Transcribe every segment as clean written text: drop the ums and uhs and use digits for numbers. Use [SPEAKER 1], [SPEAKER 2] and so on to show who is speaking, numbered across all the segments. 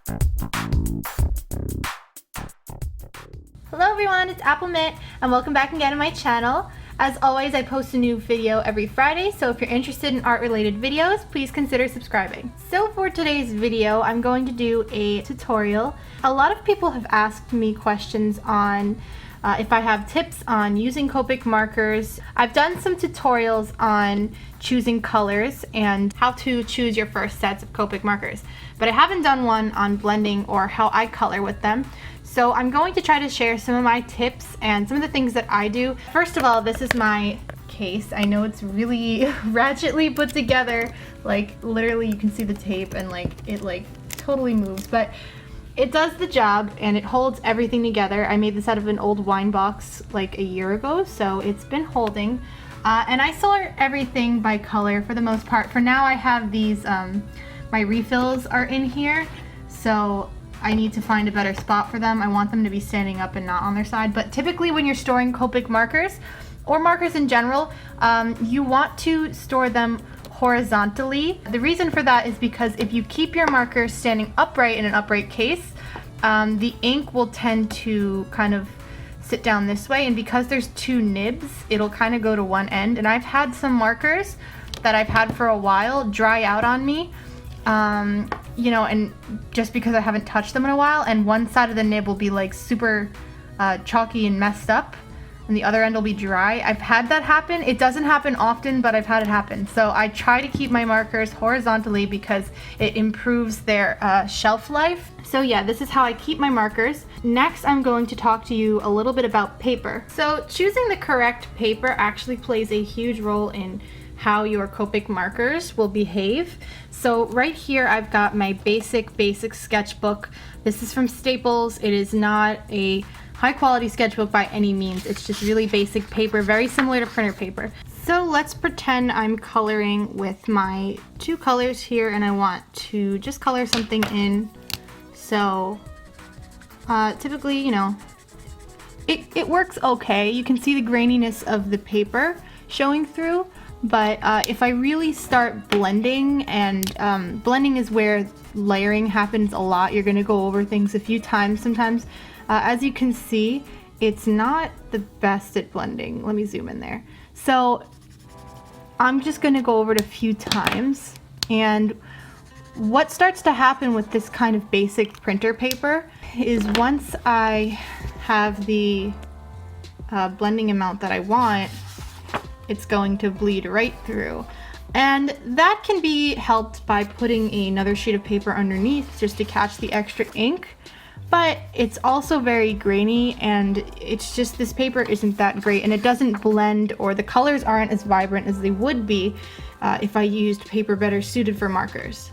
[SPEAKER 1] Hello everyone, it's appleminte and welcome back again to my channel. As always, I post a new video every Friday, so if you're interested in art-related videos, please consider subscribing. So for today's video, I'm going to do a tutorial. A lot of people have asked me questions on if I have tips on using Copic markers. I've done some tutorials on choosing colors and how to choose your first sets of Copic markers, but I haven't done one on blending or how I color with them. So I'm going to try to share some of my tips and some of the things that I do. First of all, this is my case. I know it's really ratchetly put together, like literally you can see the tape and it totally moves, but it does the job and it holds everything together. I made this out of an old wine box like a year ago, so it's been holding. And I sort everything by color for the most part. For now I have these, my refills are in here, so I need to find a better spot for them. I want them to be standing up and not on their side. But typically when you're storing Copic markers, or markers in general, you want to store them horizontally. The reason for that is because if you keep your markers standing upright in an upright case, the ink will tend to kind of sit down this way, and because there's two nibs, it'll kind of go to one end. And I've had some markers that I've had for a while dry out on me, you know, and just because I haven't touched them in a while, and one side of the nib will be like super chalky and messed up, and the other end will be dry. I've had that happen. It doesn't happen often, but I've had it happen. So I try to keep my markers horizontally because it improves their shelf life. So yeah, this is how I keep my markers. Next, I'm going to talk to you a little bit about paper. So choosing the correct paper actually plays a huge role in how your Copic markers will behave. So right here I've got my basic sketchbook. This is from Staples. It is not a high quality sketchbook by any means. It's just really basic paper, very similar to printer paper. So let's pretend I'm coloring with my two colors here and I want to just color something in. So typically, you know, it works okay. You can see the graininess of the paper showing through, but if I really start blending, and blending is where layering happens a lot. You're gonna go over things a few times sometimes. As you can see, it's not the best at blending. Let me zoom in there. So I'm just gonna go over it a few times, and what starts to happen with this kind of basic printer paper is once I have the blending amount that I want, it's going to bleed right through. And that can be helped by putting another sheet of paper underneath just to catch the extra ink. But it's also very grainy, and it's just, this paper isn't that great, and it doesn't blend, or the colors aren't as vibrant as they would be if I used paper better suited for markers.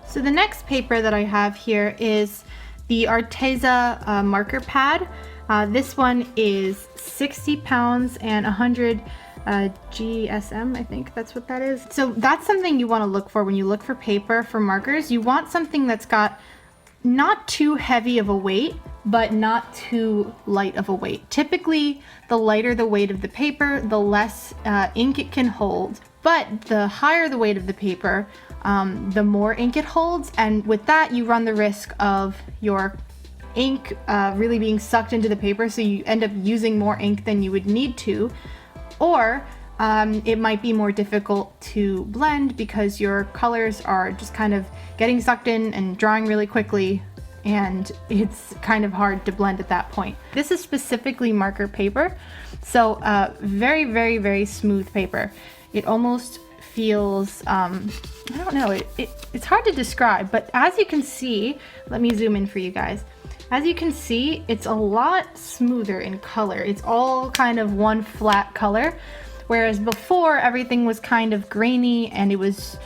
[SPEAKER 1] So the next paper that I have here is the Arteza marker pad. This one is 60 pounds and 100 GSM, I think that's what that is. So that's something you want to look for when you look for paper for markers. You want something that's got not too heavy of a weight, but not too light of a weight. Typically, the lighter the weight of the paper, the less ink it can hold. But the higher the weight of the paper, the more ink it holds. And with that, you run the risk of your ink really being sucked into the paper, so you end up using more ink than you would need to. Or it might be more difficult to blend because your colors are just kind of getting sucked in and drying really quickly, and it's kind of hard to blend at that point. This is specifically marker paper, so very, very, very smooth paper. It almost feels, I don't know, it's hard to describe, but as you can see, let me zoom in for you guys. As you can see, it's a lot smoother in color. It's all kind of one flat color, whereas before everything was kind of grainy and it was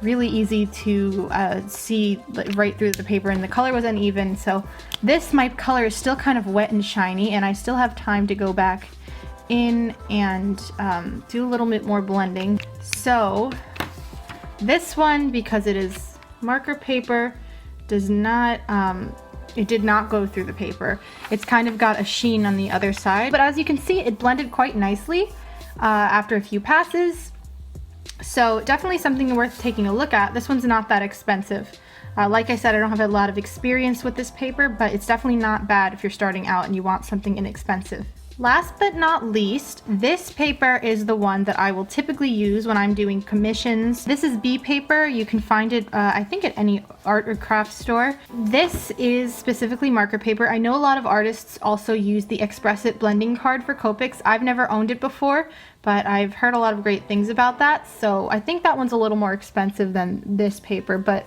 [SPEAKER 1] really easy to see right through the paper, and the color was uneven. So this, my color is still kind of wet and shiny, and I still have time to go back in and do a little bit more blending. So this one, because it is marker paper, does not it did not go through the paper. It's kind of got a sheen on the other side, but as you can see, it blended quite nicely after a few passes. So definitely something worth taking a look at. This one's not that expensive. Like I said, I don't have a lot of experience with this paper, but it's definitely not bad if you're starting out and you want something inexpensive. Last but not least, this paper is the one that I will typically use when I'm doing commissions. This is B paper. You can find it, I think, at any art or craft store. This is specifically marker paper. I know a lot of artists also use the Express It blending card for Copics. I've never owned it before, but I've heard a lot of great things about that. So I think that one's a little more expensive than this paper, but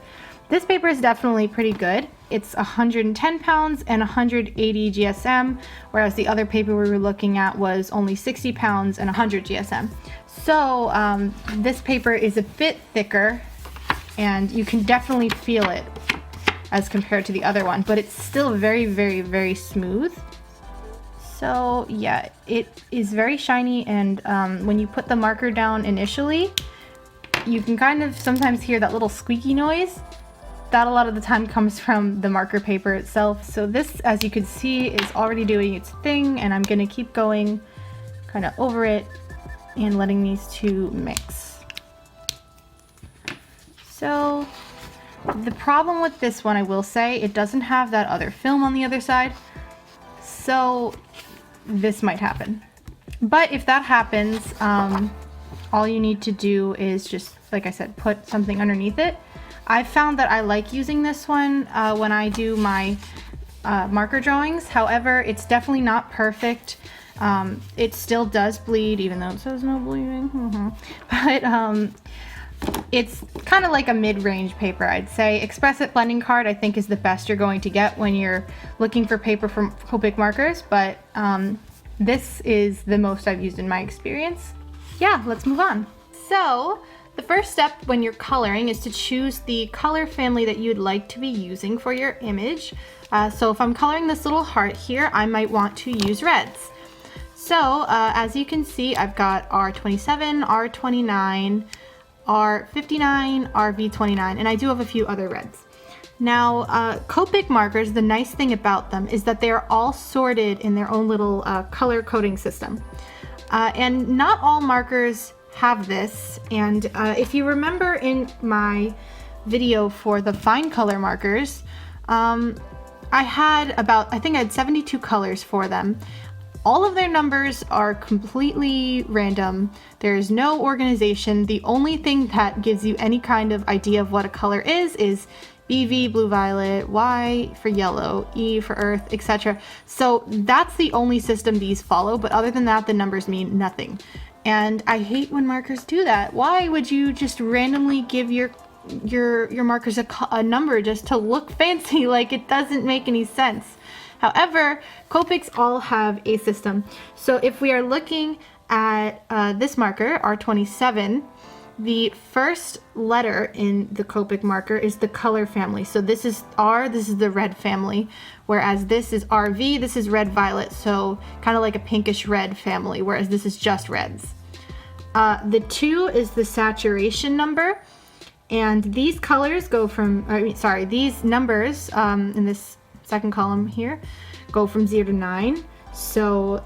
[SPEAKER 1] this paper is definitely pretty good. It's 110 pounds and 180 GSM, whereas the other paper we were looking at was only 60 pounds and 100 GSM. So this paper is a bit thicker, and you can definitely feel it as compared to the other one, but it's still very, very, very smooth. So yeah, it is very shiny, and when you put the marker down initially, you can kind of sometimes hear that little squeaky noise. That a lot of the time comes from the marker paper itself. So this, as you can see, is already doing its thing, and I'm gonna keep going kind of over it and letting these two mix. So the problem with this one, I will say, it doesn't have that other film on the other side. So this might happen. But if that happens, all you need to do is just, like I said, put something underneath it. I found that I like using this one when I do my marker drawings. However, it's definitely not perfect. It still does bleed, even though it says no bleeding. But it's kind of like a mid-range paper, I'd say. Express It blending card, I think, is the best you're going to get when you're looking for paper from Copic markers, but this is the most I've used in my experience. Yeah, let's move on. So the first step when you're coloring is to choose the color family that you'd like to be using for your image. So if I'm coloring this little heart here, I might want to use reds. So as you can see, I've got R27, R29, R59, RV29, and I do have a few other reds. Now, Copic markers, the nice thing about them is that they are all sorted in their own little color coding system. And not all markers have this, and if you remember in my video for the fine color markers, I think I had 72 colors for them. All of their numbers are completely random. There's no organization. The only thing that gives you any kind of idea of what a color is BV, blue violet, Y for yellow, E for earth, etc. So that's the only system these follow, but other than that, the numbers mean nothing. And I hate when markers do that. Why would you just randomly give your markers a number just to look fancy? Like, it doesn't make any sense. However, Copics all have a system. So if we are looking at this marker, R27, the first letter in the Copic marker is the color family. So this is R, this is the red family, whereas this is RV, this is red violet, so kind of like a pinkish red family, whereas this is just reds. The 2 is the saturation number, and these colors go from, these numbers in this second column here go from 0 to 9. So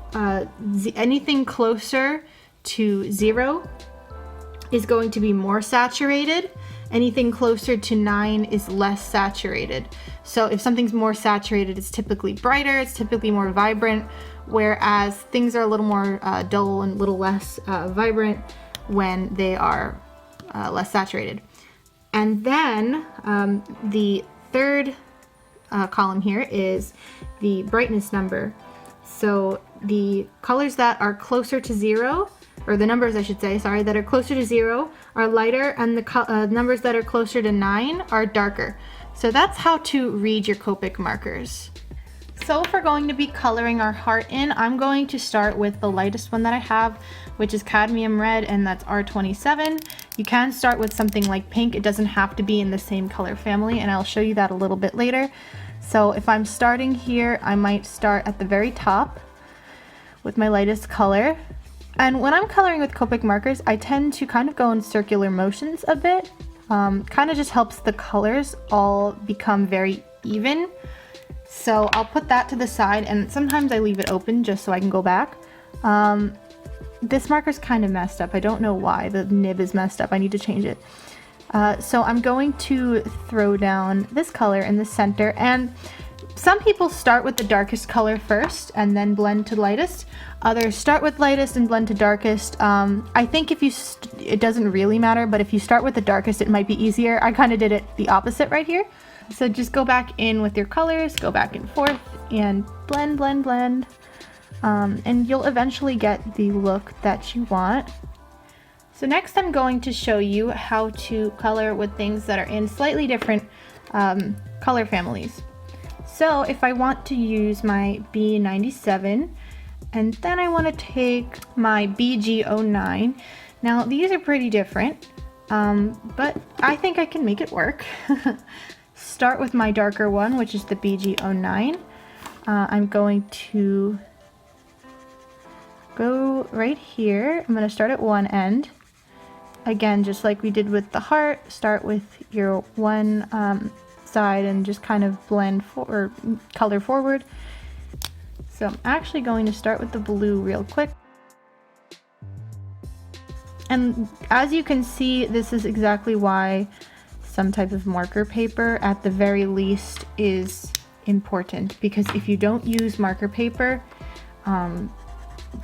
[SPEAKER 1] anything closer to 0 is going to be more saturated. Anything closer to 9 is less saturated. So if something's more saturated, it's typically brighter, it's typically more vibrant, whereas things are a little more dull and a little less vibrant when they are less saturated. And then the third column here is the brightness number. So the colors that are closer to 0, or the numbers I should say, sorry, that are closer to 0 are lighter, and the numbers that are closer to 9 are darker. So that's how to read your Copic markers. So if we're going to be coloring our heart in, I'm going to start with the lightest one that I have, which is cadmium red, and that's R27. You can start with something like pink. It doesn't have to be in the same color family, and I'll show you that a little bit later. So if I'm starting here, I might start at the very top with my lightest color. And when I'm coloring with Copic markers, I tend to kind of go in circular motions a bit. Kind of just helps the colors all become very even. So I'll put that to the side, and sometimes I leave it open just so I can go back. this marker's kind of messed up. I don't know why. The nib is messed up. I need to change it. So I'm going to throw down this color in the center, and some people start with the darkest color first and then blend to lightest. Others start with lightest and blend to darkest. I think if you, it doesn't really matter, but if you start with the darkest, it might be easier. I kind of did it the opposite right here. So just go back in with your colors, go back and forth, and blend, blend, blend. And you'll eventually get the look that you want. So next I'm going to show you how to color with things that are in slightly different color families. So if I want to use my B97 and then I want to take my BG09, now these are pretty different, but I think I can make it work. Start with my darker one, which is the BG09. I'm going to go right here. I'm going to start at one end. Again, just like we did with the heart, start with your one side and just kind of blend or color forward. So I'm actually going to start with the blue real quick. And as you can see, this is exactly why some type of marker paper at the very least is important, because if you don't use marker paper,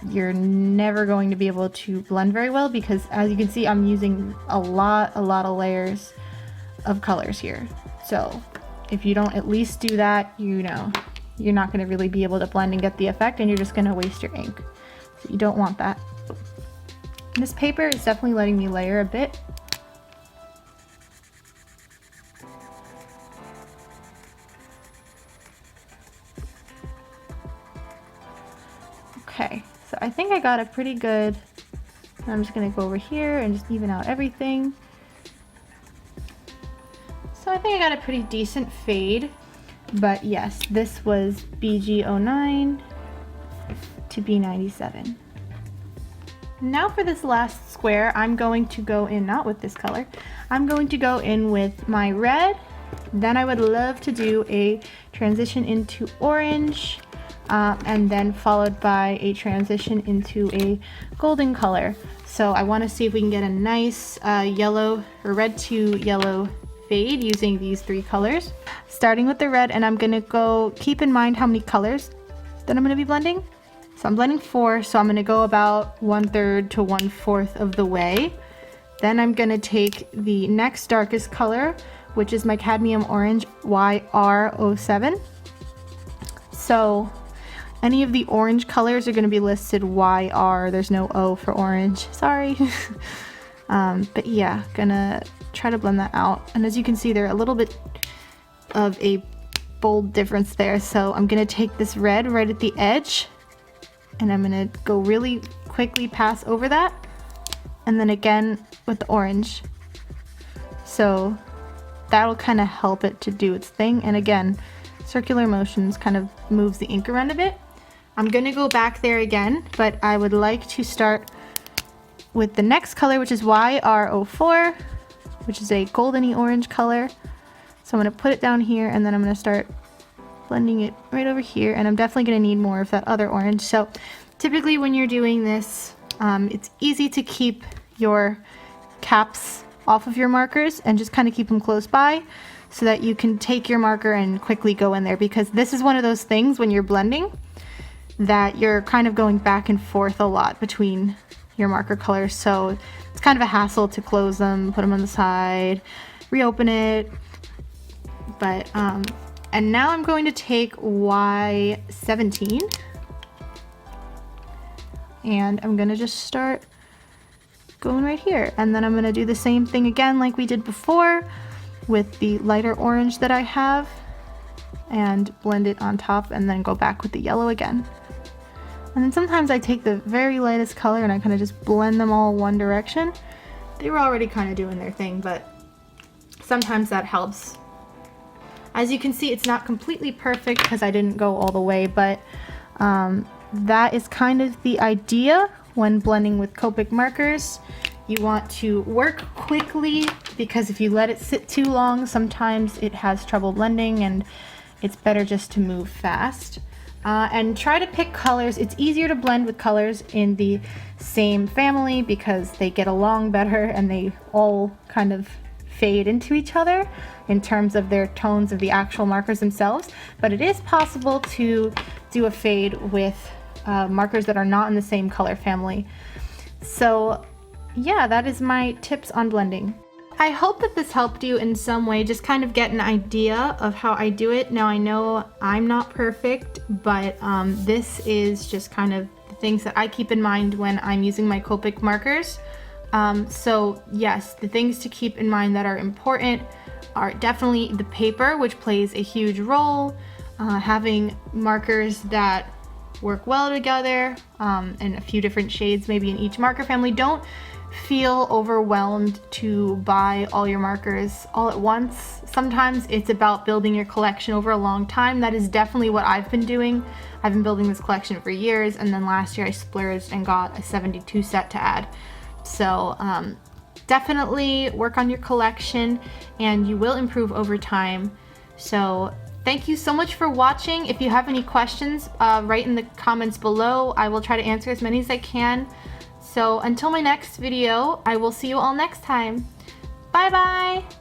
[SPEAKER 1] you're never going to be able to blend very well, because as you can see, I'm using a lot of layers of colors here. So if you don't at least do that, you know, you're not going to really be able to blend and get the effect, and you're just going to waste your ink. So you don't want that. This paper is definitely letting me layer a bit. Okay. So I think I got a pretty good, I'm just gonna go over here and just even out everything. So I think I got a pretty decent fade, but yes, this was BG09 to B97. Now for this last square, I'm going to go in, not with this color, I'm going to go in with my red. Then I would love to do a transition into orange, and then followed by a transition into a golden color. So I want to see if we can get a nice yellow or red to yellow fade using these three colors. Starting with the red, and I'm going to go, keep in mind how many colors that I'm going to be blending. So I'm blending 4, so I'm going to go about 1/3 to 1/4 of the way. Then I'm going to take the next darkest color, which is my cadmium orange YR07. So any of the orange colors are going to be listed YR. There's no O for orange. Sorry. But yeah, gonna try to blend that out. And as you can see, there are a little bit of a bold difference there. So I'm going to take this red right at the edge, and I'm going to go really quickly pass over that. And then again with the orange. So that'll kind of help it to do its thing. And again, circular motions kind of moves the ink around a bit. I'm gonna go back there again, but I would like to start with the next color, which is YR04, which is a goldeny orange color. So I'm gonna put it down here, and then I'm gonna start blending it right over here, and I'm definitely gonna need more of that other orange. So typically when you're doing this, it's easy to keep your caps off of your markers and just kind of keep them close by, so that you can take your marker and quickly go in there, because this is one of those things when you're blending that you're kind of going back and forth a lot between your marker colors. So it's kind of a hassle to close them, put them on the side, reopen it. But, and now I'm going to take Y17, and I'm gonna just start going right here. And then I'm gonna do the same thing again like we did before with the lighter orange that I have, and blend it on top, and then go back with the yellow again. And then sometimes I take the very lightest color and I kind of just blend them all one direction. They were already kind of doing their thing, but sometimes that helps. As you can see, it's not completely perfect because I didn't go all the way, but that is kind of the idea when blending with Copic markers. You want to work quickly, because if you let it sit too long, sometimes it has trouble blending, and it's better just to move fast. And try to pick colors. It's easier to blend with colors in the same family because they get along better and they all kind of fade into each other in terms of their tones of the actual markers themselves. But it is possible to do a fade with markers that are not in the same color family. So yeah, that is my tips on blending. I hope that this helped you in some way, just kind of get an idea of how I do it. Now I know I'm not perfect, but this is just kind of the things that I keep in mind when I'm using my Copic markers. So yes, the things to keep in mind that are important are definitely the paper, which plays a huge role, having markers that work well together, and a few different shades maybe in each marker family. Don't feel overwhelmed to buy all your markers all at once. Sometimes it's about building your collection over a long time. That is definitely what I've been doing. I've been building this collection for years, and then last year I splurged and got a 72 set to add. So definitely work on your collection and you will improve over time. So thank you so much for watching. If you have any questions, write in the comments below. I will try to answer as many as I can. So until my next video, I will see you all next time. Bye bye!